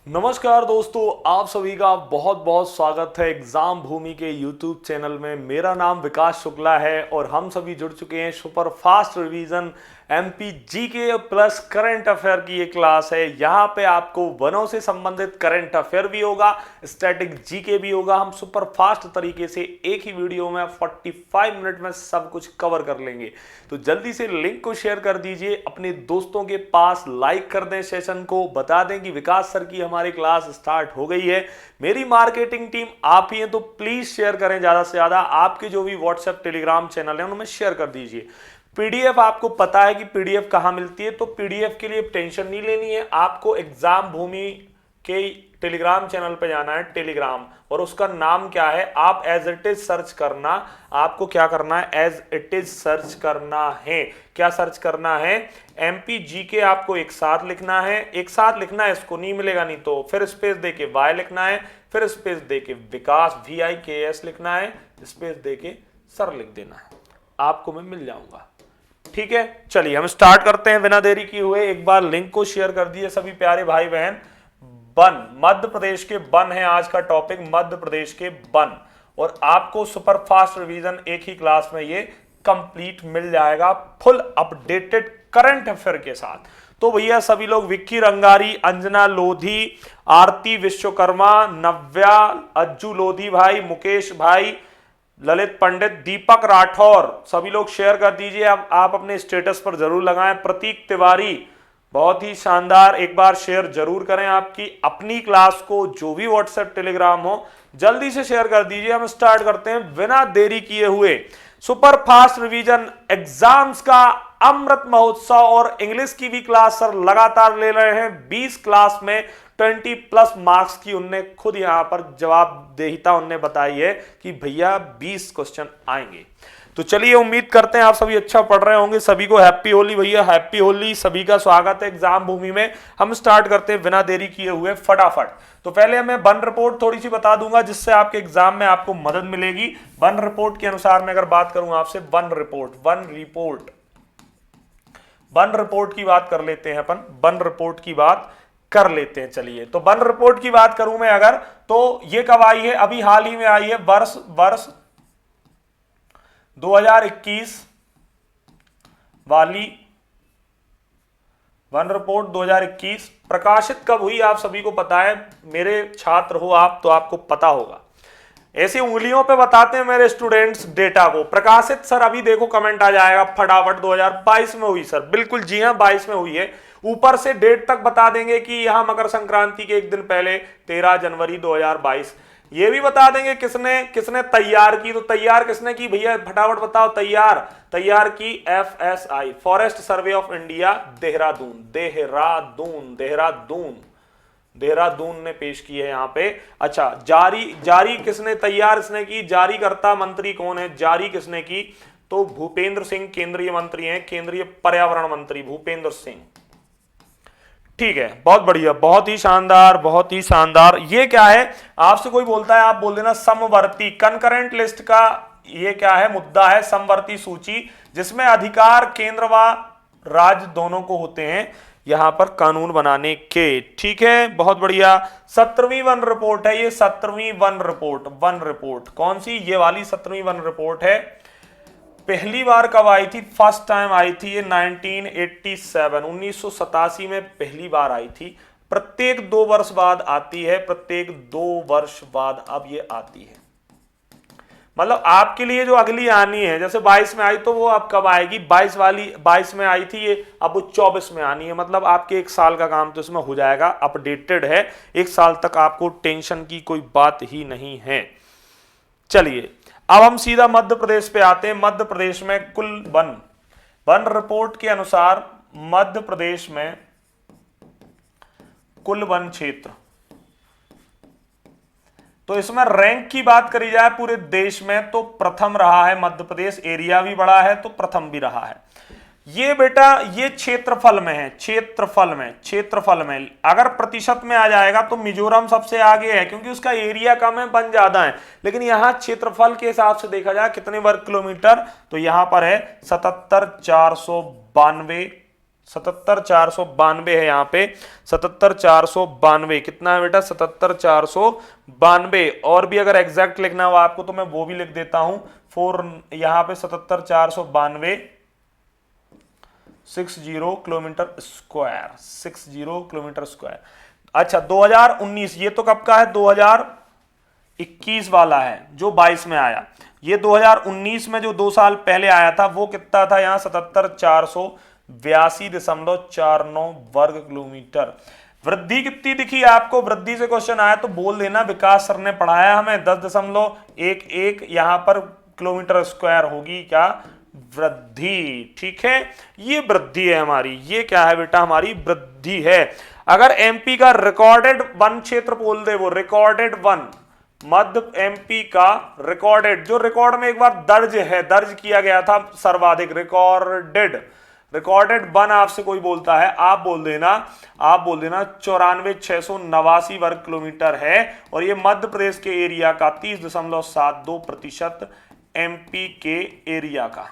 नमस्कार दोस्तों, आप सभी का बहुत बहुत स्वागत है एग्जाम भूमि के यूट्यूब चैनल में। मेरा नाम विकास शुक्ला है और हम सभी जुड़ चुके हैं super fast revision MP GK plus current affair की ये क्लास है। यहाँ पे आपको वनों से संबंधित करंट अफेयर भी होगा, स्टैटिक जीके भी होगा। हम सुपर फास्ट तरीके से एक ही वीडियो में 45 मिनट में सब कुछ कवर कर लेंगे। तो जल्दी से लिंक को शेयर कर दीजिए अपने दोस्तों के पास, लाइक कर दें सेशन को, बता दें कि विकास सर की हमारी क्लास स्टार्ट हो गई है। मेरी मार्केटिंग टीम आप ही हैं, तो प्लीज शेयर करें ज्यादा से ज्यादा। आपके जो भी व्हाट्सएप टेलीग्राम चैनल है उनमें शेयर कर दीजिए। पीडीएफ आपको पता है कि पीडीएफ कहां मिलती है, तो पीडीएफ के लिए टेंशन नहीं लेनी है। आपको एग्जाम भूमि के टेलीग्राम चैनल पे जाना है, टेलीग्राम, और उसका नाम क्या है आप एज इट इज सर्च करना। आपको क्या करना है, एज इट इज सर्च करना है। क्या सर्च करना है, एमपी जीके आपको एक साथ लिखना है। एक साथ लिखना है, इसको नहीं मिलेगा नहीं तो फिर स्पेस देके वाई लिखना है, फिर स्पेस देके विकास VIKS लिखना है, स्पेस देके सर लिख देना है, आपको मैं मिल जाऊंगा। ठीक है, चलिए हम स्टार्ट करते हैं बिना देरी किए हुए। एक बार लिंक को शेयर कर दिए सभी प्यारे भाई बहन। वन, मध्य प्रदेश के वन है आज का टॉपिक, मध्य प्रदेश के वन। और आपको सुपर फास्ट रिवीजन एक ही क्लास में ये कंप्लीट मिल जाएगा, फुल अपडेटेड करंट अफेयर के साथ। तो भैया सभी लोग, विक्की रंगारी, अंजना लोधी, आरती विश्वकर्मा, नव्या, अज्जू लोधी भाई, मुकेश भाई, ललित पंडित, दीपक राठौर, सभी लोग शेयर कर दीजिए। आप अपने स्टेटस पर जरूर लगाएं। प्रतीक तिवारी, बहुत ही शानदार, एक बार शेयर जरूर करें। आपकी अपनी क्लास को जो भी व्हाट्सएप टेलीग्राम हो जल्दी से शेयर कर दीजिए। हम स्टार्ट करते हैं बिना देरी किए हुए सुपर फास्ट रिवीजन एग्जाम्स का अमृत महोत्सव। और इंग्लिश की भी क्लास सर लगातार ले रहे हैं। 20 क्लास में 20+ मार्क्स की उनने खुद यहां पर जवाबदेहिता उनने बताई है कि भैया 20 क्वेश्चन आएंगे। तो चलिए, उम्मीद करते हैं आप सभी अच्छा पढ़ रहे होंगे। सभी को हैप्पी होली भैया, हैप्पी होली। सभी का स्वागत है एग्जाम भूमि में। हम स्टार्ट करते हैं बिना देरी किए हुए फटाफट। तो पहले मैं वन रिपोर्ट थोड़ी सी बता दूंगा जिससे आपके एग्जाम में आपको मदद मिलेगी। वन रिपोर्ट के अनुसार मैं अगर बात करूं आपसे, वन रिपोर्ट की बात कर लेते हैं अपन, वन रिपोर्ट की बात कर लेते हैं। चलिए, तो वन रिपोर्ट की बात करूं मैं अगर, तो ये कब आई है, अभी हाल ही में आई है, वर्ष 2021 वाली वन रिपोर्ट 2021 प्रकाशित कब हुई आप सभी को पता है। मेरे छात्र हो आप तो आपको पता होगा। ऐसी उंगलियों पे बताते हैं मेरे स्टूडेंट्स डेटा को। प्रकाशित सर अभी देखो कमेंट आ जाएगा फटाफट, 2022 में हुई सर। बिल्कुल जी हाँ, 22 में हुई है। ऊपर से डेट तक बता देंगे कि यहां मकर संक्रांति के एक दिन पहले 13 जनवरी 2022। ये भी बता देंगे किसने किसने तैयार की। तो तैयार किसने की भैया, फटाफट बताओ। तैयार की FSI, forest survey of India, Dehradun ने पेश की है यहां पे। अच्छा, जारी किसने तैयार किसने की, जारीकर्ता मंत्री कौन है, जारी किसने की, तो भूपेंद्र सिंह केंद्रीय मंत्री हैं, केंद्रीय पर्यावरण मंत्री भूपेंद्र सिंह। ठीक है, बहुत बढ़िया, बहुत ही शानदार, बहुत ही शानदार। ये क्या है, आपसे कोई बोलता है आप बोल देना समवर्ती। कंकरेंट लिस्ट का ये क्या है, मुद्दा है समवर्ती सूची, जिसमें अधिकार केंद्र व राज्य दोनों को होते हैं यहां पर कानून बनाने के। ठीक है, बहुत बढ़िया। 17वीं वन रिपोर्ट है ये, 17वीं वन रिपोर्ट कौन सी, ये वाली 17वीं वन रिपोर्ट है। पहली बार कब आई थी, फर्स्ट टाइम आई थी ये 1987, 1987 में पहली बार आई थी। प्रत्येक 2 वर्ष बाद आती है, प्रत्येक 2 वर्ष बाद अब ये आती है। मतलब आपके लिए जो अगली आनी है, जैसे 22 में आई तो वो अब कब आएगी, 22 में आई थी ये, अब वो 24 में आनी है। मतलब आपके 1 साल का काम तो इसमें हो जाएगा, अपडेटेड है। 1 साल तक आपको टेंशन की कोई बात ही नहीं है। चलिए, अब हम सीधा मध्य प्रदेश पे आते हैं। मध्य प्रदेश में कुल वन रिपोर्ट के अनुसार मध्य प्रदेश में कुल वन क्षेत्र, तो इसमें रैंक की बात करी जाए पूरे देश में तो प्रथम रहा है मध्य प्रदेश। एरिया भी बड़ा है तो प्रथम भी रहा है। ये बेटा ये क्षेत्रफल में है, क्षेत्रफल में अगर प्रतिशत में आ जाएगा तो मिजोरम सबसे आगे है, क्योंकि उसका एरिया कम है, वन ज्यादा है। लेकिन यहां क्षेत्रफल के हिसाब से देखा जाए कितने वर्ग किलोमीटर, तो यहां पर है 77,492 77,492 है यहाँ पे, 77,492 कितना है बेटा, 77,492। और भी अगर एग्जैक्ट लिखना हो आपको तो मैं वो भी लिख देता हूं, 4 यहाँ पे 77,492 60 किलोमीटर स्क्वायर, 60 किलोमीटर स्क्वायर। अच्छा 2019 ये तो कब का है, 2021 वाला है जो 22 में आया। ये 2019 में जो 2 साल पहले आया था वो कितना था, यहाँ 77,482.49 वर्ग किलोमीटर। वृद्धि कितनी दिखी आपको, वृद्धि से क्वेश्चन आया तो बोल देना विकास सर ने पढ़ाया हमें, 10.11 यहाँ पर किलोमीटर स्क्वायर होगी क्या, वृद्धि। ठीक है, ये वृद्धि है हमारी, ये क्या है बेटा, हमारी वृद्धि है। अगर एमपी का रिकॉर्डेड वन क्षेत्र बोल दे, वो रिकॉर्डेड वन, मध्य एमपी का रिकॉर्डेड, जो रिकॉर्ड में एक बार दर्ज है, दर्ज किया गया था सर्वाधिक, रिकॉर्डेड वन आपसे कोई बोलता है, आप बोल देना 94,689 वर्ग किलोमीटर है। और ये मध्य प्रदेश के एरिया का 30.72% एमपी के एरिया का।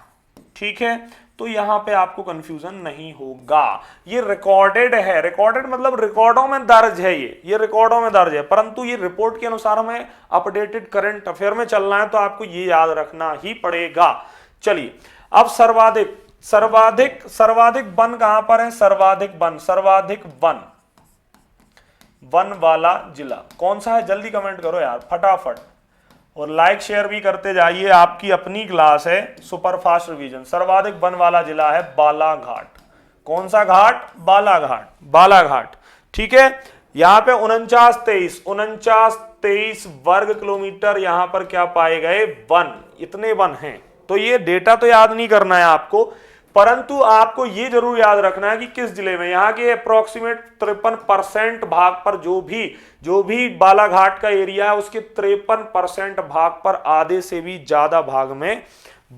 ठीक है, तो यहां पे आपको कंफ्यूजन नहीं होगा, ये रिकॉर्डेड है, रिकॉर्डेड मतलब रिकॉर्डों में दर्ज है, ये रिकॉर्डों में दर्ज है, परंतु ये रिपोर्ट के अनुसार हमें अपडेटेड करंट अफेयर में चलना है, तो आपको ये याद रखना ही पड़ेगा। चलिए अब सर्वाधिक वन कहां पर है, सर्वाधिक वन वाला जिला कौन सा है, जल्दी कमेंट करो यार फटाफट, और लाइक शेयर भी करते जाइए, आपकी अपनी क्लास है सुपर फास्ट रिवीजन। सर्वाधिक वन वाला जिला है बालाघाट। कौन सा घाट, बालाघाट। ठीक है, यहां पे 49,23 वर्ग किलोमीटर यहां पर क्या पाए गए, वन, इतने वन हैं। तो ये डेटा तो याद नहीं करना है आपको, परंतु आपको ये जरूर याद रखना है कि किस जिले में, यहाँ के अप्रोक्सीमेट 53% भाग पर, जो भी बालाघाट का एरिया है उसके 53% भाग पर आधे से भी ज्यादा भाग में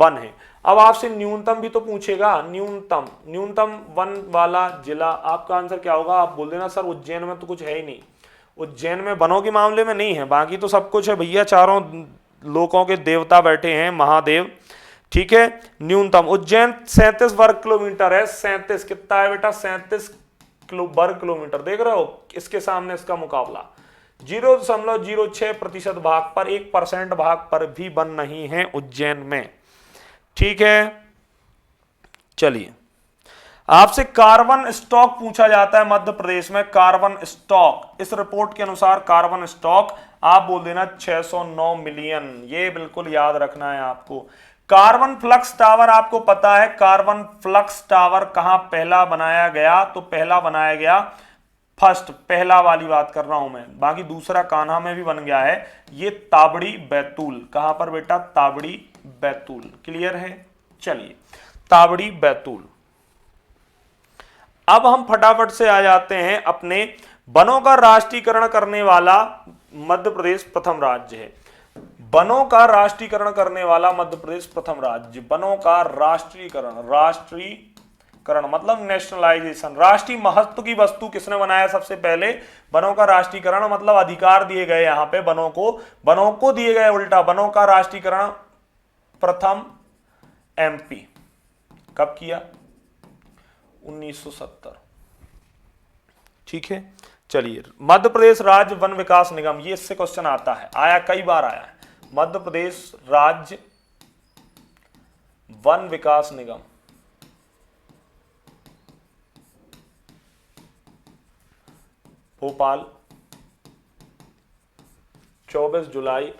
वन है। अब आपसे न्यूनतम भी तो पूछेगा, न्यूनतम वन वाला जिला, आपका आंसर क्या होगा, आप बोल देना सर उज्जैन में तो कुछ है ही नहीं, उज्जैन में वनों के मामले में नहीं है, बाकी तो सब कुछ है भैया, चारों लोकों के देवता बैठे हैं, महादेव। ठीक है, न्यूनतम उज्जैन 37 वर्ग किलोमीटर है, 37 कितना है बेटा, 37 वर्ग किलोमीटर, देख रहे हो, इसके सामने इसका मुकाबला 0.06% भाग पर, 1% भाग पर भी वन नहीं है उज्जैन में। ठीक है, चलिए आपसे कार्बन स्टॉक पूछा जाता है मध्य प्रदेश में, कार्बन स्टॉक, इस रिपोर्ट के अनुसार कार्बन स्टॉक आप बोल देना 609 मिलियन, ये बिल्कुल याद रखना है आपको। कार्बन फ्लक्स टावर आपको पता है, कार्बन फ्लक्स टावर कहां पहला बनाया गया, तो पहला बनाया गया फर्स्ट, पहला वाली बात कर रहा हूं मैं, बाकी दूसरा कान्हा में भी बन गया है, ये ताबड़ी बैतूल, कहां पर बेटा, ताबड़ी बैतूल, क्लियर है। चलिए ताबड़ी बैतूल, अब हम फटाफट से आ जाते हैं अपने वनों का राष्ट्रीयकरण करने वाला मध्य प्रदेश प्रथम राज्य है, वनों का राष्ट्रीयकरण करने वाला मध्य प्रदेश प्रथम राज्य, वनों का राष्ट्रीयकरण मतलब नेशनलाइजेशन, राष्ट्रीय महत्व की वस्तु किसने बनाया सबसे पहले, वनों का राष्ट्रीयकरण मतलब अधिकार दिए गए यहां पे वनों को दिए गए, उल्टा वनों का राष्ट्रीयकरण प्रथम एमपी कब किया, 1970। ठीक है, चलिए मध्य प्रदेश राज्य वन विकास निगम, ये इससे क्वेश्चन आता है, आया कई बार आया है, मध्य प्रदेश राज्य वन विकास निगम, भोपाल 24 जुलाई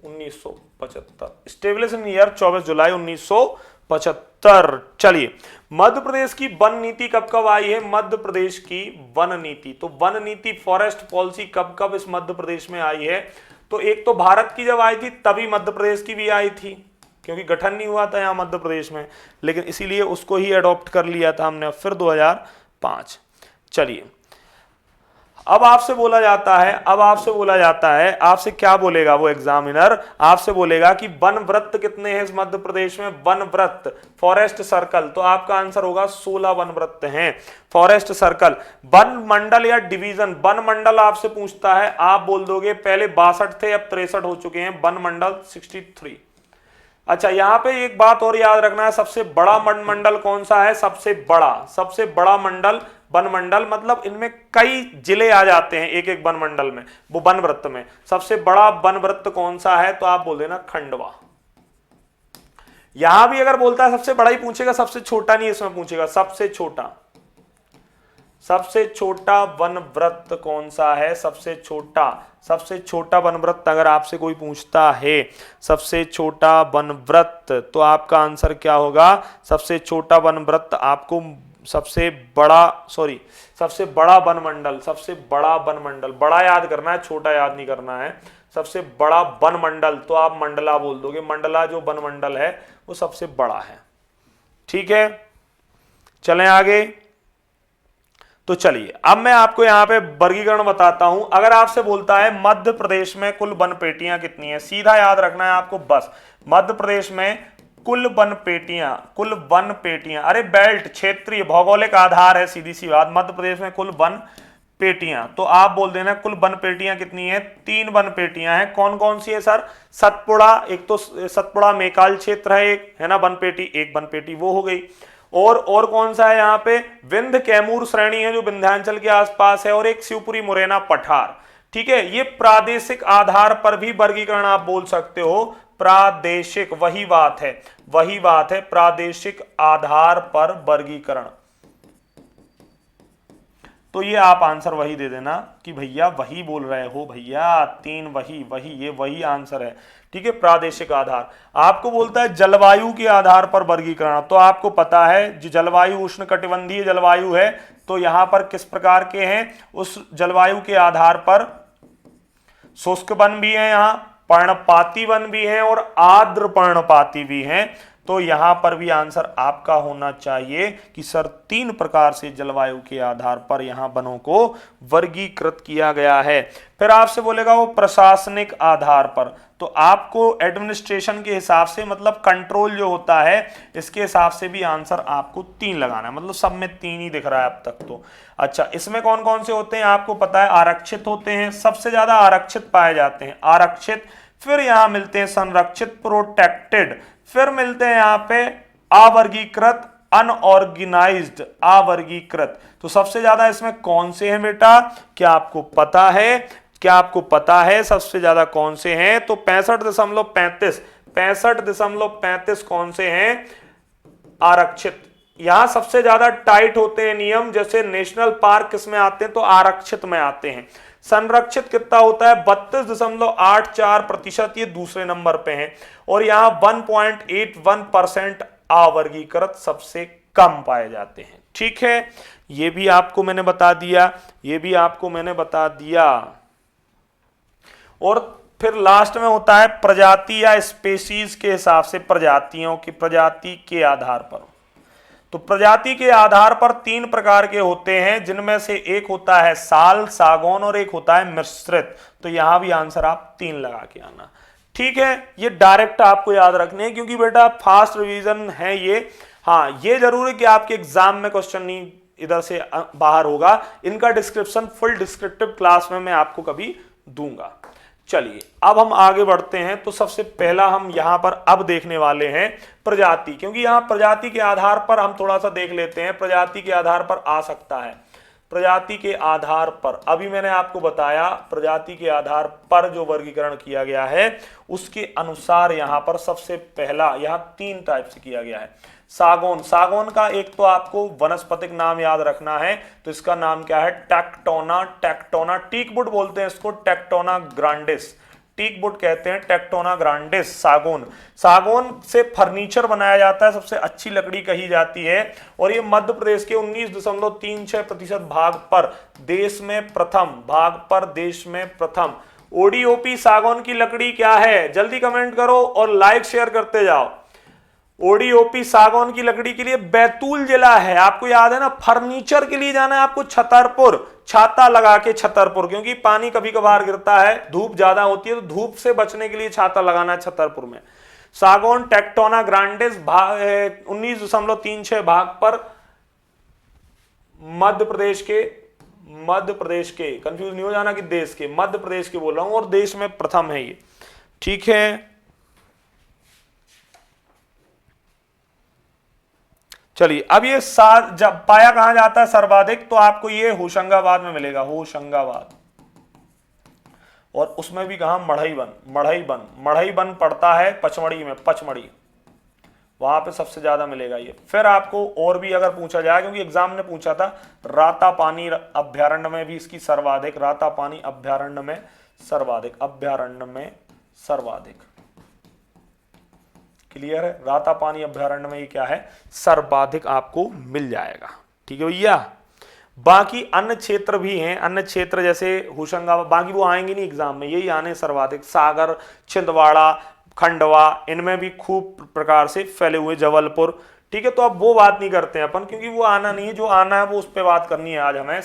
1975, स्टेब्लिशन ईयर 24 जुलाई 1975। चलिए मध्य प्रदेश की वन नीति कब कब आई है, मध्य प्रदेश की वन नीति, तो वन नीति फॉरेस्ट पॉलिसी कब कब इस मध्य प्रदेश में आई है, तो एक तो भारत की जब आई थी तभी मध्य प्रदेश की भी आई थी, क्योंकि गठन नहीं हुआ था यहाँ मध्य प्रदेश में, लेकिन इसीलिए उसको ही अडॉप्ट कर लिया था हमने फिर 2005। चलिए अब आपसे बोला जाता है, आपसे क्या बोलेगा वो एग्जामिनर, आपसे बोलेगा कि वन वृत्त कितने हैं इस मध्य प्रदेश में, वन वृत्त फॉरेस्ट सर्कल, तो आपका आंसर होगा 16 वन वृत्त हैं फॉरेस्ट सर्कल। वन मंडल या डिवीजन, वन मंडल आपसे पूछता है, आप बोल दोगे पहले 62 थे अब 63 हो चुके हैं, वन मंडल 63। अच्छा, यहां पे एक बात और याद रखना है, सबसे बड़ा मंडल कौन सा है? सबसे बड़ा मंडल बनमंडल, मतलब इनमें कई जिले आ जाते हैं एक एक बनमंडल में, वो बनवृत्त में। सबसे बड़ा बनवृत्त कौन सा है? तो आप बोल देना खंडवा। यहां भी अगर बोलता है सबसे बड़ा ही पूछेगा, सबसे छोटा नहीं इसमें पूछेगा। सबसे छोटा वनव्रत कौन सा है? सबसे छोटा वनव्रत अगर आपसे कोई पूछता है सबसे छोटा वनव्रत, तो आपका आंसर क्या होगा? सबसे छोटा वनव्रत आपको सबसे बड़ा वनमंडल, बड़ा याद करना है, छोटा याद नहीं करना है। सबसे बड़ा वनमंडल तो आप मंडला बोल दोगे, मंडला जो वनमंडल है वो सबसे बड़ा है। ठीक है, चलें आगे। तो चलिए अब मैं आपको यहां पे वर्गीकरण बताता हूं। अगर आपसे बोलता है मध्य प्रदेश में कुल वन पेटियां कितनी है, सीधा याद रखना है आपको बस, मध्य प्रदेश में कुल वन पेटियां, अरे बेल्ट क्षेत्रीय भौगोलिक आधार है, सीधी सी बात। मध्य प्रदेश में कुल वन पेटियां, तो आप बोल देना कुल वन पेटियां कितनी है? 3 वन पेटियां हैं। कौन कौन सी है सर? सतपुड़ा, एक तो सतपुड़ा मेकाल क्षेत्र है, एक है ना वन पेटी, एक वन पेटी वो हो गई। और कौन सा है यहाँ पे? विंध्य कैमूर श्रेणी है जो विंध्याचल के आसपास है, और एक शिवपुरी मुरैना पठार। ठीक है, ये प्रादेशिक आधार पर भी वर्गीकरण आप बोल सकते हो, प्रादेशिक, वही बात है प्रादेशिक आधार पर वर्गीकरण। तो ये आप आंसर वही दे देना कि भैया वही बोल रहे हो भैया, 3 वही आंसर है। ठीक है, प्रादेशिक आधार। आपको बोलता है जलवायु के आधार पर वर्गीकरण, तो आपको पता है जो जलवायु उष्णकटिबंधीय जलवायु है, तो यहां पर किस प्रकार के हैं? उस जलवायु के आधार पर शुष्क वन भी है, यहाँ पर्णपाती वन भी है और आर्द्र पर्णपाती भी हैं। तो यहां पर भी आंसर आपका होना चाहिए कि सर 3 प्रकार से जलवायु के आधार पर यहां वनों को वर्गीकृत किया गया है। फिर आपसे बोलेगा वो प्रशासनिक आधार पर, तो आपको एडमिनिस्ट्रेशन के हिसाब से, मतलब कंट्रोल जो होता है इसके हिसाब से भी आंसर आपको 3 लगाना है, मतलब सब में 3 ही दिख रहा है अब तक तो। अच्छा, इसमें कौन कौन से होते हैं आपको पता है? आरक्षित होते हैं, सबसे ज्यादा आरक्षित पाए जाते हैं, आरक्षित। फिर यहां मिलते हैं संरक्षित, प्रोटेक्टेड। फिर मिलते हैं यहाँ पे अवर्गीकृत, अनऑर्गेनाइज्ड, अवर्गीकृत। तो सबसे ज्यादा इसमें कौन से हैं बेटा? क्या आपको पता है सबसे ज्यादा कौन से हैं? तो 65.35 कौन से हैं? आरक्षित। यहां सबसे ज्यादा टाइट होते हैं नियम, जैसे नेशनल पार्क किसमें आते हैं? तो आरक्षित में आते हैं। संरक्षित कितना होता है? 32.84%, ये दूसरे नंबर पे है। और यहां 1.81% अवर्गीकृत सबसे कम पाए जाते हैं। ठीक है, ये भी आपको मैंने बता दिया, और फिर लास्ट में होता है प्रजाति या स्पेसीज के हिसाब से, प्रजाति के आधार पर। तो प्रजाति के आधार पर 3 प्रकार के होते हैं, जिनमें से एक होता है साल, सागौन, और एक होता है मिश्रित। तो यहां भी आंसर आप 3 लगा के आना। ठीक है, ये डायरेक्ट आपको याद रखने हैं क्योंकि बेटा फास्ट रिवीजन है ये। हाँ, ये जरूर है कि आपके एग्जाम में क्वेश्चन नहीं इधर से बाहर होगा, इनका डिस्क्रिप्शन फुल डिस्क्रिप्टिव क्लास में मैं आपको कभी दूंगा। चलिए अब हम आगे बढ़ते हैं। तो सबसे पहला हम यहां पर अब देखने वाले हैं प्रजाति, क्योंकि यहां प्रजाति के आधार पर हम थोड़ा सा देख लेते हैं। प्रजाति के आधार पर आ सकता है, प्रजाति के आधार पर अभी मैंने आपको बताया, प्रजाति के आधार पर जो वर्गीकरण किया गया है उसके अनुसार यहां पर सबसे पहला, यहां 3 टाइप से किया गया है। सागौन, सागौन का एक तो आपको वनस्पतिक नाम याद रखना है, तो इसका नाम क्या है? टेक्टोना, टीकवुड बोलते हैं इसको, टेक्टोना ग्रांडिस, टीकवुड कहते हैं, टेक्टोना ग्रांडिस। सागौन से फर्नीचर बनाया जाता है, सबसे अच्छी लकड़ी कही जाती है, और ये मध्य प्रदेश के 19.36% भाग पर देश में प्रथम। ओडीओपी सागौन की लकड़ी क्या है? जल्दी कमेंट करो और लाइक शेयर करते जाओ। ओडीओपी सागौन की लकड़ी के लिए बैतूल जिला है। आपको याद है ना, फर्नीचर के लिए जाना है आपको छतरपुर, छाता लगा के छतरपुर, क्योंकि पानी कभी कभार गिरता है, धूप ज्यादा होती है, तो धूप से बचने के लिए छाता लगाना है छतरपुर में। सागौन टेक्टोना ग्रांडिस 19.36 भाग पर मध्य प्रदेश के, कंफ्यूज नहीं हो जाना कि देश के, मध्य प्रदेश के बोल रहा हूं, और देश में प्रथम है ये। ठीक है, चलिए अब ये जब पाया कहां जाता है सर्वाधिक, तो आपको ये होशंगाबाद में मिलेगा, होशंगाबाद। और उसमें भी कहा मढ़ई बन पड़ता है पचमढ़ी में, पचमढ़ी, वहां पे सबसे ज्यादा मिलेगा ये। फिर आपको और भी अगर पूछा जाए, क्योंकि एग्जाम ने पूछा था, रातापानी अभ्यारण्य में भी इसकी सर्वाधिक, रातापानी अभ्यारण्य में सर्वाधिक, अभ्यारण्य में सर्वाधिक। क्लियर है? रातापानी अभ्यारण्य में ये क्या है, सर्वाधिक आपको मिल जाएगा। ठीक है भैया। बाकी अन्य क्षेत्र भी हैं, अन्य क्षेत्र जैसे होशंगाबाद, बाकी वो आएंगे नहीं एग्जाम में, यही आने सर्वाधिक, सागर, छिंदवाड़ा, खंडवा, इनमें भी खूब प्रकार से फैले हुए, जबलपुर। ठीक है, तो अब वो बात नहीं करते हैं अपन, क्योंकि वो आना नहीं है, जो आना है वो उस पर बात करनी है आज हमें।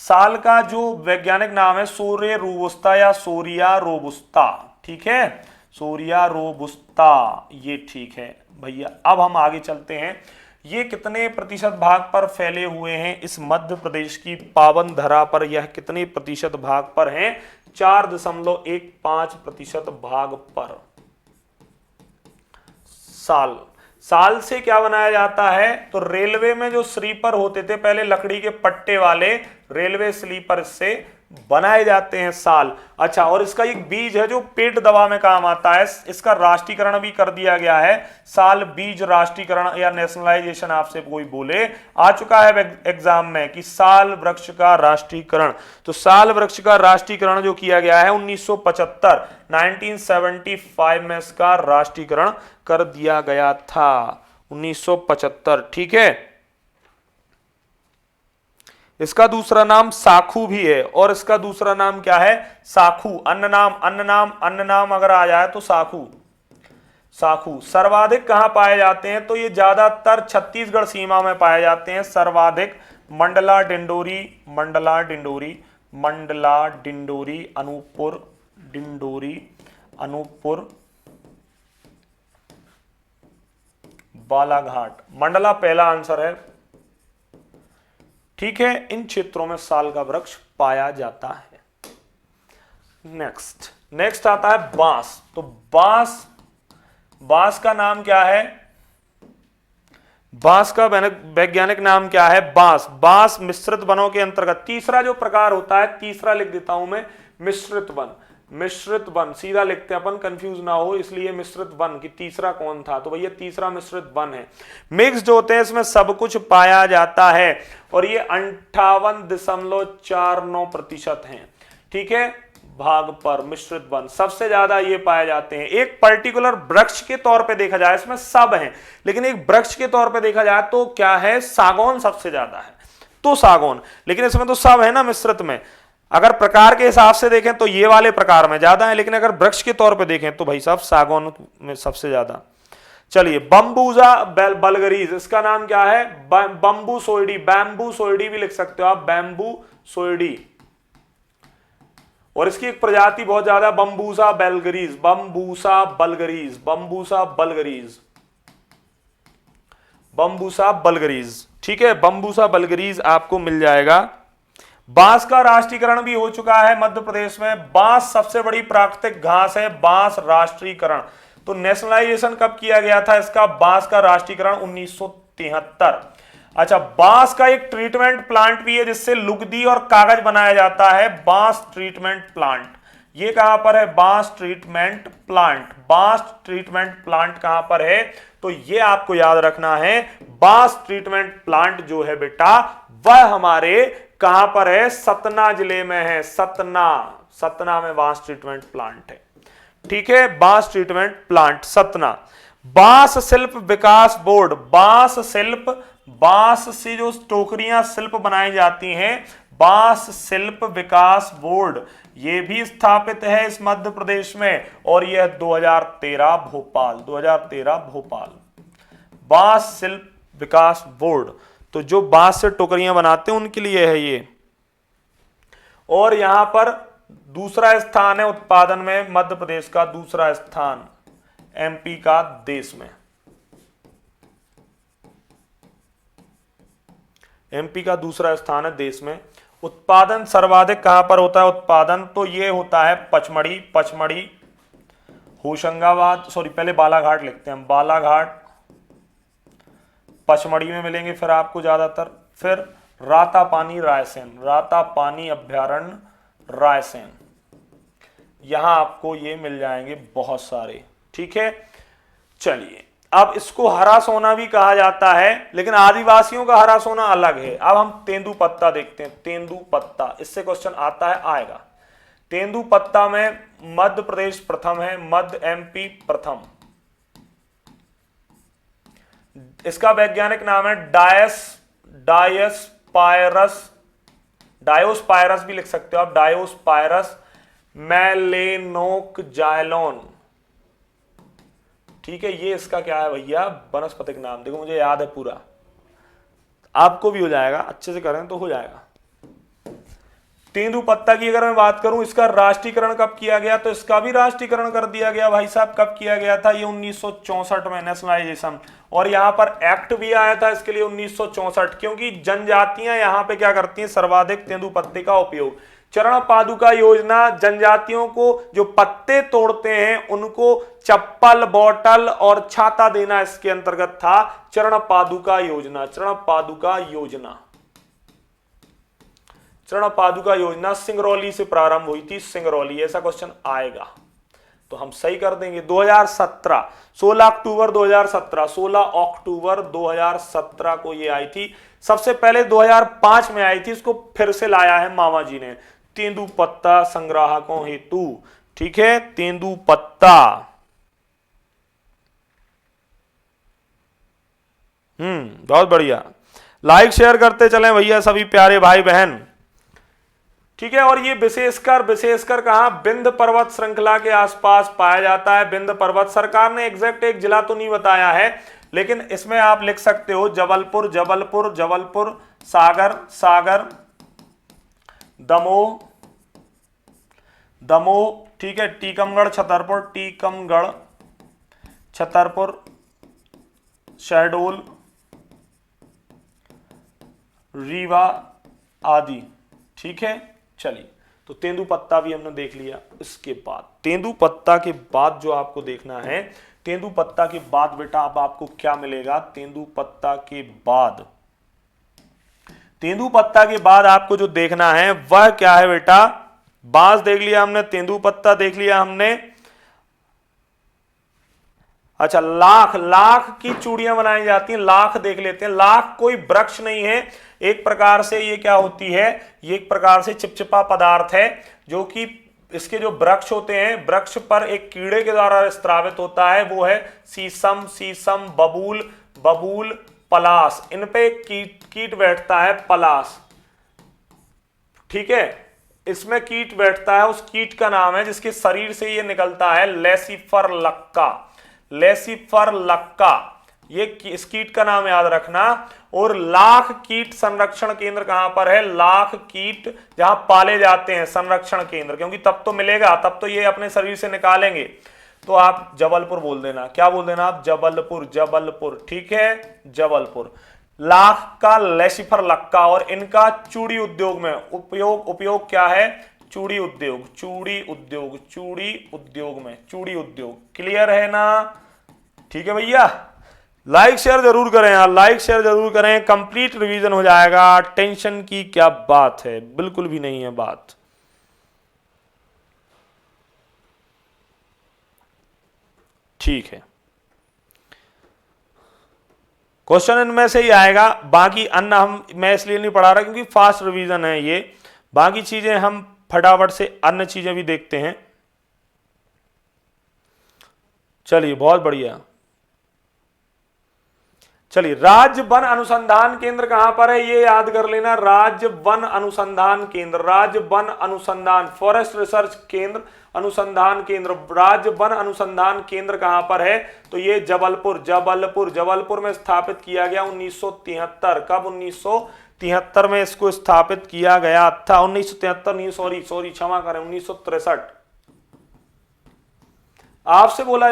साल का जो वैज्ञानिक नाम है सोरे रोबुस्ता या सोरिया रोबुस्ता। ठीक है, सोरिया रोबुस्ता, ये ठीक है भैया। अब हम आगे चलते हैं, ये कितने प्रतिशत भाग पर फैले हुए हैं इस मध्य प्रदेश की पावन धरा पर, यह कितने प्रतिशत भाग पर हैं, 4.15% भाग पर। साल से क्या बनाया जाता है, तो रेलवे में जो स्लीपर होते थे पहले, लकड़ी के पट्टे वाले रेलवे स्लीपर से बनाए जाते हैं साल। अच्छा, और इसका एक बीज है जो पेट दवा में काम आता है, इसका राष्ट्रीयकरण भी कर दिया गया है। साल बीज राष्ट्रीयकरण या नेशनलाइजेशन आपसे कोई बोले, आ चुका है एग्जाम में कि साल वृक्ष का राष्ट्रीयकरण। तो साल वृक्ष का राष्ट्रीयकरण जो किया गया है 1975 में इसका राष्ट्रीयकरण कर दिया गया था, 1975। ठीक है, इसका दूसरा नाम साखू भी है, और इसका दूसरा नाम क्या है, साखू। अन्य नाम अगर आ जाए तो साखू। सर्वाधिक कहां पाए जाते हैं, तो ये ज्यादातर छत्तीसगढ़ सीमा में पाए जाते हैं सर्वाधिक। मंडला डिंडोरी, अनूपपुर, बालाघाट। मंडला पहला आंसर है। ठीक है, इन क्षेत्रों में साल का वृक्ष पाया जाता है। नेक्स्ट आता है बांस। तो बांस का नाम क्या है, बांस का वैज्ञानिक नाम क्या है, बांस मिश्रित वनों के अंतर्गत तीसरा जो प्रकार होता है, तीसरा लिख देता हूं मैं, मिश्रित वन, सीधा लिखते हैं अपन, कंफ्यूज ना हो, इसलिए मिश्रित वन की तीसरा कौन था, तो भैया तीसरा मिश्रित वन है। मिक्स्ड होते हैं, इसमें सब कुछ पाया जाता है, और ये 58.49% है। ठीक है, भाग पर मिश्रित वन सबसे ज्यादा ये पाए जाते हैं। एक पर्टिकुलर वृक्ष के तौर पे देखा जाए, इसमें सब हैं, लेकिन एक वृक्ष के तौर पे देखा जाए तो क्या है, सागौन सबसे ज्यादा है, तो सागौन। लेकिन इसमें तो सब है ना मिश्रित में, अगर प्रकार के हिसाब से देखें तो ये वाले प्रकार में ज्यादा है, लेकिन अगर वृक्ष के तौर पे देखें तो भाई साहब सागौन में सबसे ज्यादा। चलिए, बम्बूजा बल्गरीज, इसका नाम क्या है, बम्बू सोइडी भी लिख सकते हो आप, बैम्बू सोइडी। और इसकी एक प्रजाति बहुत ज्यादा, बम्बूसा बल्गरीज। ठीक है, बम्बूसा बल्गरीज आपको मिल जाएगा। बांस का राष्ट्रीयकरण भी हो चुका है मध्य प्रदेश में। बांस सबसे बड़ी प्राकृतिक घास है, बांस राष्ट्रीयकरण। तो नेशनलाइजेशन कब किया गया था इसका, बांस का राष्ट्रीयकरण 1973। अच्छा, बांस का एक ट्रीटमेंट प्लांट भी है जिससे लुगदी और कागज बनाया जाता है, बांस ट्रीटमेंट प्लांट। ये कहां पर है, बांस ट्रीटमेंट प्लांट कहां पर है, तो ये आपको याद रखना है, बांस ट्रीटमेंट प्लांट जो है बेटा वह हमारे कहां पर है, सतना जिले में है, सतना में बांस ट्रीटमेंट प्लांट है। ठीक है, बांस ट्रीटमेंट प्लांट सतना। बांस शिल्प विकास बोर्ड, बांस से जो टोकरियां शिल्प बनाई जाती हैं, बांस शिल्प विकास बोर्ड, ये भी स्थापित है इस मध्य प्रदेश में, और यह 2013 भोपाल, बांस शिल्प विकास बोर्ड। तो जो बांस से टोकरियां बनाते हैं उनके लिए है ये। और यहां पर दूसरा स्थान है उत्पादन में, मध्य प्रदेश का दूसरा स्थान, एमपी का देश में, एमपी का दूसरा स्थान है देश में। उत्पादन सर्वाधिक कहां पर होता है, उत्पादन तो ये होता है पचमढ़ी, होशंगाबाद, सॉरी पहले बालाघाट लिखते हैं, बालाघाट, पचमढ़ी में मिलेंगे फिर आपको ज्यादातर। फिर रातापानी रायसेन, रातापानी अभ्यारण्य रायसेन, यहां आपको ये मिल जाएंगे बहुत सारे। ठीक है, चलिए अब इसको हरा सोना भी कहा जाता है, लेकिन आदिवासियों का हरा सोना अलग है। अब हम तेंदुपत्ता देखते हैं। तेंदुपत्ता, इससे क्वेश्चन आता है, आएगा। तेंदुपत्ता में मध्य प्रदेश प्रथम है, मध्य एमपी प्रथम। इसका वैज्ञानिक नाम है डायोस्पायरस, डायोस्पायरस भी लिख सकते हो आप, डायोस्पायरस मेलेनोकजाइलोन। ठीक है, ये इसका क्या है भैया, वनस्पतिक नाम। देखो मुझे याद है पूरा, आपको भी हो जाएगा, अच्छे से करें तो हो जाएगा। तेंदुपत्ता की अगर मैं बात करूं, इसका राष्ट्रीयकरण कब किया गया, तो इसका भी राष्ट्रीयकरण कर दिया गया भाई साहब। कब किया गया था, ये 1964 में, नेशनलाइजेशन। और यहां पर एक्ट भी आया था इसके लिए 1964, क्योंकि जनजातियां यहां पे क्या करती हैं, सर्वाधिक तेंदुपत्ते का उपयोग। चरण पादुका योजना, जनजातियों को जो पत्ते तोड़ते हैं उनको चप्पल, बॉटल और छाता देना इसके अंतर्गत था चरण पादुका योजना। चरण पादुका योजना, चरण पादुका योजना सिंगरौली से प्रारंभ हुई थी, सिंगरौली। ऐसा क्वेश्चन आएगा तो हम सही कर देंगे। 2017, 16 अक्टूबर 2017, 16 अक्टूबर 2017 को ये आई थी। सबसे पहले 2005 में आई थी, इसको फिर से लाया है मामा जी ने, तेंदुपत्ता संग्राहकों हेतु। ठीक है, तेंदुपत्ता। बहुत बढ़िया, लाइक शेयर करते चलें भैया सभी प्यारे भाई बहन। ठीक है, और ये विशेषकर कहां, विंध्य पर्वत श्रृंखला के आसपास पाया जाता है। विंध्य पर्वत, सरकार ने एग्जैक्ट एक जिला तो नहीं बताया है, लेकिन इसमें आप लिख सकते हो जबलपुर, जबलपुर, जबलपुर, सागर, सागर, दमोह, दमोह। ठीक है, टीकमगढ़, छतरपुर, टीकमगढ़, छतरपुर, शहडोल, रीवा आदि। ठीक है, चलिए, तो तेंदुपत्ता भी हमने देख लिया। इसके बाद तेंदुपत्ता के बाद जो आपको देखना है, तेंदुपत्ता के बाद बेटा अब आपको क्या मिलेगा, तेंदुपत्ता के बाद, तेंदुपत्ता के बाद आपको जो देखना है वह क्या है बेटा, बांस देख लिया हमने, तेंदुपत्ता देख लिया हमने। अच्छा, लाख, लाख की चूड़ियां बनाई जाती हैं, लाख देख लेते हैं। लाख कोई वृक्ष नहीं है, एक प्रकार से ये क्या होती है, ये एक प्रकार से चिपचिपा पदार्थ है, जो कि इसके जो वृक्ष होते हैं, वृक्ष पर एक कीड़े के द्वारा स्रावित होता है, वो है शीशम, शीशम, बबूल, बबूल, पलाश। इन पे कीट बैठता है, पलाश। ठीक है, इसमें कीट बैठता है, उस कीट का नाम है, जिसके शरीर से ये निकलता है, लेसिफर लक्का, लेसिफर लक्का। ये इस कीट का नाम याद रखना। और लाख कीट संरक्षण केंद्र कहां पर है, लाख कीट जहां पाले जाते हैं, संरक्षण केंद्र, क्योंकि तब तो मिलेगा, तब तो ये अपने शरीर से निकालेंगे। तो आप जबलपुर बोल देना, क्या बोल देना आप, जबलपुर, जबलपुर। ठीक है, जबलपुर। लाख का लेसिफर लक्का, और इनका चूड़ी उद्योग में उपयोग क्या है, चूड़ी उद्योग, चूड़ी उद्योग, चूड़ी उद्योग में, चूड़ी उद्योग। क्लियर है ना, ठीक है भैया। लाइक शेयर जरूर करें यार, लाइक शेयर जरूर करें, कंप्लीट रिवीजन हो जाएगा। टेंशन की क्या बात है, बिल्कुल भी नहीं है बात। ठीक है, क्वेश्चन इनमें से ही आएगा, बाकी अन्य मैं इसलिए नहीं पढ़ा रहा क्योंकि फास्ट रिवीजन है ये। बाकी चीजें हम फटाफट से अन्य चीजें भी देखते हैं। चलिए, बहुत बढ़िया। चलिए, राज्य वन अनुसंधान केंद्र कहां पर है, ये याद कर लेना, राज्य वन अनुसंधान केंद्र, राज्य वन अनुसंधान, फॉरेस्ट रिसर्च केंद्र, अनुसंधान केंद्र, राज्य वन अनुसंधान केंद्र कहां पर है, तो ये जबलपुर, जबलपुर, जबलपुर में स्थापित किया गया 1973। कब, 1973 में इसको स्थापित किया गया था। 1973 नहीं, सॉरी क्षमा करें, 1963। आपसे बोला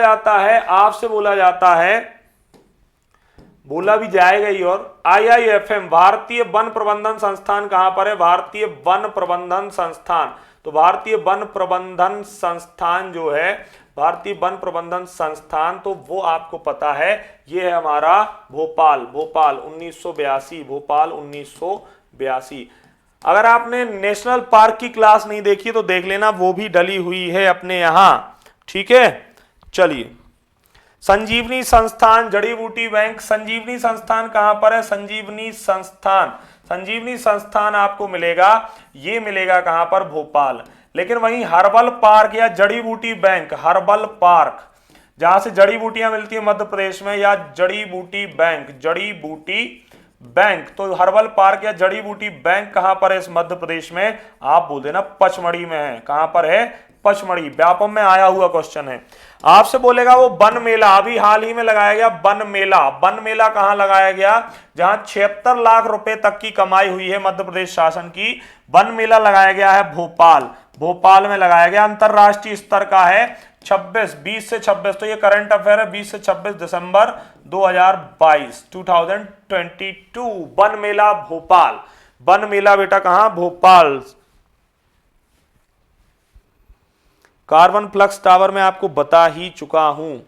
जाता है, बोला भी जाएगा ही, और IIFM भारतीय वन प्रबंधन संस्थान कहां पर है? भारतीय वन प्रबंधन संस्थान। तो भारतीय वन प्रबंधन संस्थान जो है, भारतीय वन प्रबंधन संस्थान, तो वो आपको पता है ये है हमारा भोपाल। भोपाल 1982, भोपाल 1982। अगर आपने नेशनल पार्क की क्लास नहीं देखी तो देख लेना, वो भी डली हुई है अपने यहां, ठीक है। चलिए, संजीवनी संस्थान, जड़ी बूटी बैंक, संजीवनी संस्थान कहां पर है? संजीवनी संस्थान, संजीवनी संस्थान आपको मिलेगा, ये मिलेगा कहां पर? भोपाल। लेकिन वहीं हर्बल पार्क या जड़ी बूटी बैंक, हर्बल पार्क जहां से जड़ी बूटियां मिलती है मध्य प्रदेश में, या जड़ी बूटी बैंक, जड़ी बूटी बैंक, तो हर्बल पार्क या जड़ी बूटी बैंक कहां पर है इस मध्य प्रदेश में? आप बोल देना पचमढ़ी में है। कहां पर है? पचमढ़ी। व्यापम में आया हुआ क्वेश्चन है। आपसे बोलेगा वो वन मेला, अभी हाल ही में लगाया गया वन मेला, वन मेला कहां लगाया गया? जहां 76 लाख रुपए तक की कमाई हुई है मध्य प्रदेश शासन की, वन मेला लगाया गया है भोपाल। भोपाल में लगाया गया, अंतरराष्ट्रीय स्तर का है। 20 से 26, तो ये करंट अफेयर है, 20 से 26 दिसंबर 2022, 2022 वन मेला भोपाल। वन मेला बेटा कहां? भोपाल। कार्बन फ्लक्स टावर में आपको बता ही चुका हूं।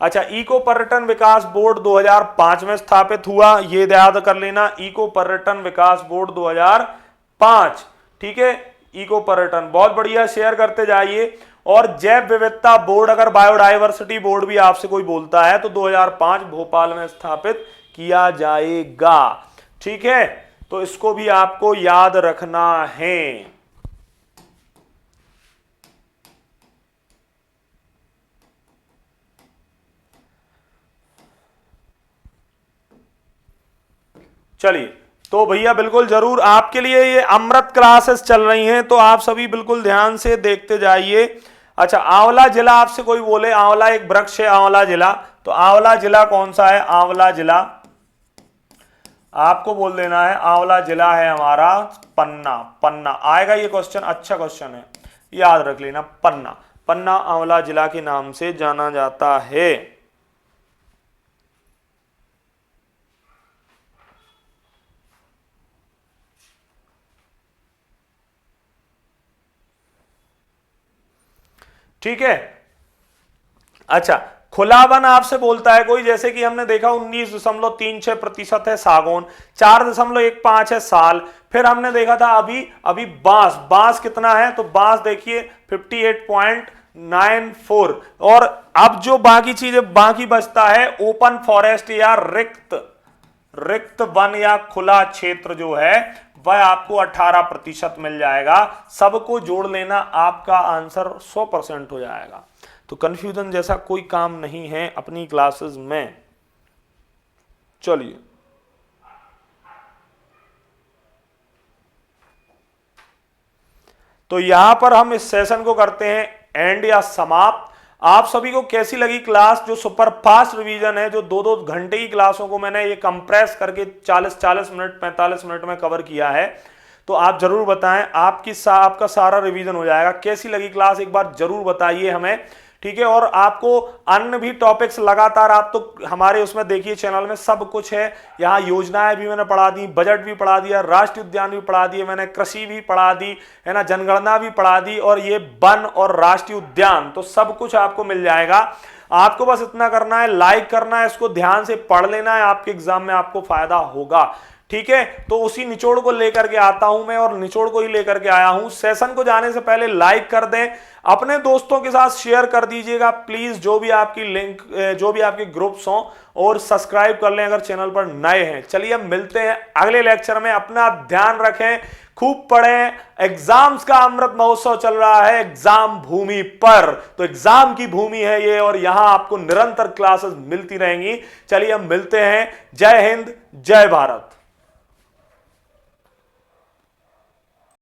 अच्छा, इको पर्यटन विकास बोर्ड 2005 में स्थापित हुआ, ये याद कर लेना, इको पर्यटन विकास बोर्ड 2005, ठीक है। इको पर्यटन बहुत बढ़िया, शेयर करते जाइए। और जैव विविधता बोर्ड, अगर बायोडायवर्सिटी बोर्ड भी आपसे कोई बोलता है तो 2005 भोपाल में स्थापित किया जाएगा, ठीक है। तो इसको भी आपको याद रखना है। चलिए, तो भैया बिल्कुल जरूर आपके लिए ये अमृत क्लासेस चल रही हैं, तो आप सभी बिल्कुल ध्यान से देखते जाइए। अच्छा, आंवला जिला आपसे कोई बोले, आंवला एक वृक्ष है, आंवला जिला, तो आंवला जिला कौन सा है? आंवला जिला आपको बोल देना है, आंवला जिला है हमारा पन्ना। पन्ना आएगा ये क्वेश्चन, अच्छा क्वेश्चन है, याद रख लेना। पन्ना, पन्ना आंवला जिला के नाम से जाना जाता है। ठीक है। अच्छा, खुला वन आपसे बोलता है कोई, जैसे कि हमने देखा 19.36% है सागौन, 4.15 है साल। फिर हमने देखा था अभी बांस, बांस कितना है? तो बांस देखिए 58.94। और अब जो बाकी चीजें बाकी बचता है, ओपन फॉरेस्ट या रिक्त वन या खुला क्षेत्र जो है वह आपको 18% मिल जाएगा। सबको जोड़ लेना, आपका आंसर 100% हो जाएगा। तो कंफ्यूजन जैसा कोई काम नहीं है अपनी क्लासेस में। चलिए, तो यहां पर हम इस सेशन को करते हैं एंड या समाप्त। आप सभी को कैसी लगी क्लास? जो सुपर फास्ट रिवीजन है, जो 2-2 घंटे की क्लासों को मैंने ये कंप्रेस करके 40-40 मिनट 45 मिनट में कवर किया है, तो आप जरूर बताएं। आपका सारा रिवीजन हो जाएगा। कैसी लगी क्लास एक बार जरूर बताइए हमें, ठीक है। और आपको अन्य भी टॉपिक्स लगातार, आप तो हमारे उसमें देखिए चैनल में सब कुछ है। यहाँ योजनाएं भी मैंने पढ़ा दी, बजट भी पढ़ा दिया, राष्ट्रीय उद्यान भी पढ़ा दिए मैंने, कृषि भी पढ़ा दी है ना, जनगणना भी पढ़ा दी, और ये वन और राष्ट्रीय उद्यान, तो सब कुछ आपको मिल जाएगा। आपको बस इतना करना है, लाइक करना है, इसको ध्यान से पढ़ लेना है, आपके एग्जाम में आपको फायदा होगा, ठीक है। तो उसी निचोड़ को लेकर के आता हूं मैं, और निचोड़ को ही लेकर के आया हूं। सेशन को जाने से पहले लाइक कर दें, अपने दोस्तों के साथ शेयर कर दीजिएगा प्लीज, जो भी आपकी लिंक, जो भी आपके ग्रुप्स हों, और सब्सक्राइब कर लें अगर चैनल पर नए हैं। चलिए हम मिलते हैं अगले लेक्चर में। अपना ध्यान रखें, खूब पढ़ें। एग्जाम्स का अमृत महोत्सव चल रहा है एग्जाम भूमि पर, तो एग्जाम की भूमि है ये, और यहां आपको निरंतर क्लासेस मिलती रहेंगी। चलिए हम मिलते हैं। जय हिंद, जय भारत।